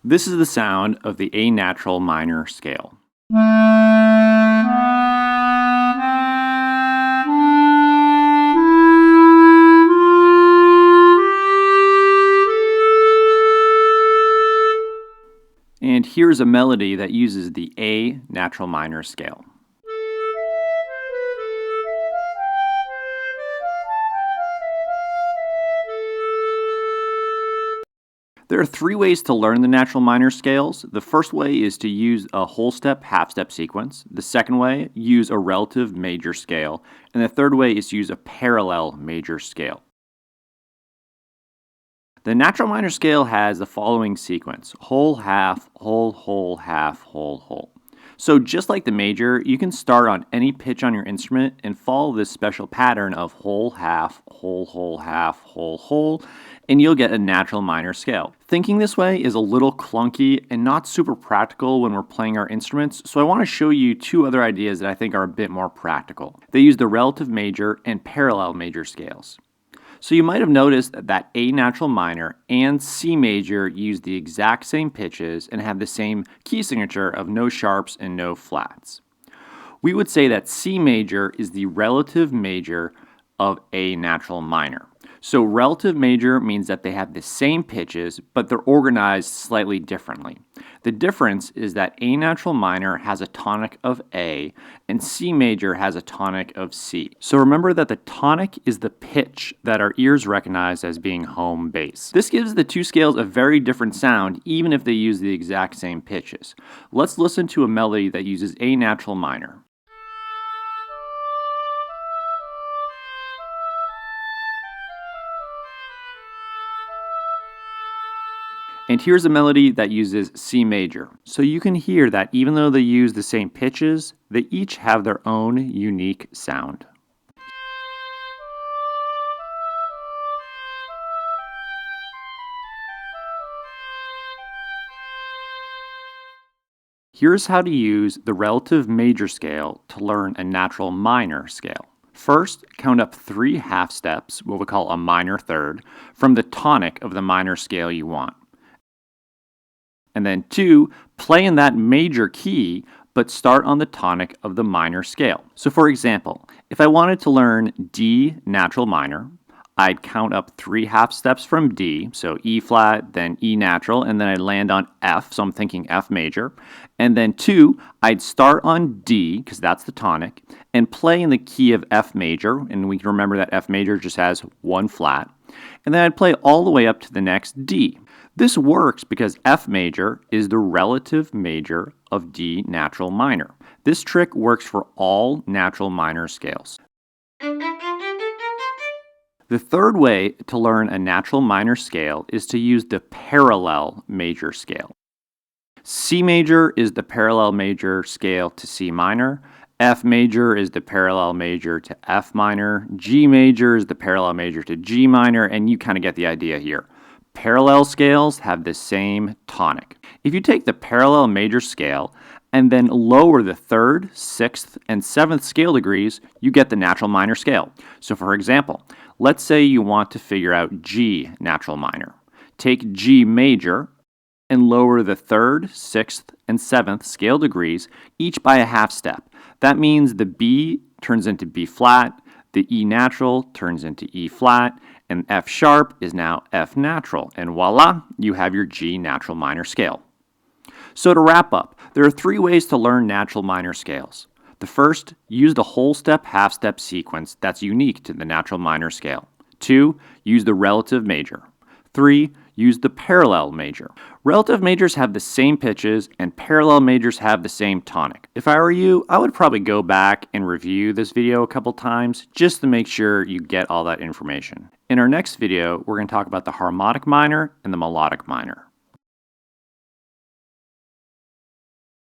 This is the sound of the A natural minor scale. And here's a melody that uses the A natural minor scale. There are three ways to learn the natural minor scales. The first way is to use a whole step, half step sequence. The second way, use a relative major scale. And the third way is to use a parallel major scale. The natural minor scale has the following sequence: whole, half, whole, half, whole. So just like the major, you can start on any pitch on your instrument and follow this special pattern of whole, half, half, whole, and you'll get a natural minor scale. Thinking this way is a little clunky and not super practical when we're playing our instruments, so I want to show you two other ideas that I think are a bit more practical. They use the relative major and parallel major scales. So you might have noticed that A natural minor and C major use the exact same pitches and have the same key signature of no sharps and no flats. We would say that C major is the relative major of A natural minor. So relative major means that they have the same pitches, but they're organized slightly differently. The difference is that A natural minor has a tonic of A, and C major has a tonic of C. So remember that the tonic is the pitch that our ears recognize as being home base. This gives the two scales a very different sound, even if they use the exact same pitches. Let's listen to a melody that uses A natural minor. And here's a melody that uses C major. So you can hear that even though they use the same pitches, they each have their own unique sound. Here's how to use the relative major scale to learn a natural minor scale. First, count up 3 half steps, what we call a minor third, from the tonic of the minor scale you want. And then 2, play in that major key, but start on the tonic of the minor scale. So for example, if I wanted to learn D natural minor, I'd count up 3 half steps from D, so E flat, then E natural, and then I'd land on F, so I'm thinking F major. And then 2, I'd start on D, because that's the tonic, and play in the key of F major, and we can remember that F major just has 1 flat. And then I'd play all the way up to the next D. This works because F major is the relative major of D natural minor. This trick works for all natural minor scales. The third way to learn a natural minor scale is to use the parallel major scale. C major is the parallel major scale to C minor. F major is the parallel major to F minor. G major is the parallel major to G minor, and you kind of get the idea here. Parallel scales have the same tonic. If you take the parallel major scale and then lower the 3rd, 6th, and 7th scale degrees, you get the natural minor scale. So for example, let's say you want to figure out G natural minor. Take G major and lower the 3rd, 6th, and 7th scale degrees, each by a half step. That means the B turns into B flat, the E natural turns into E flat, and F sharp is now F natural, and voila, you have your G natural minor scale. So to wrap up, there are 3 ways to learn natural minor scales. The first, use the whole step, half step sequence that's unique to the natural minor scale. 2, use the relative major. 3, use the parallel major. Relative majors have the same pitches and parallel majors have the same tonic. If I were you, I would probably go back and review this video a couple times just to make sure you get all that information. In our next video, we're going to talk about the harmonic minor and the melodic minor.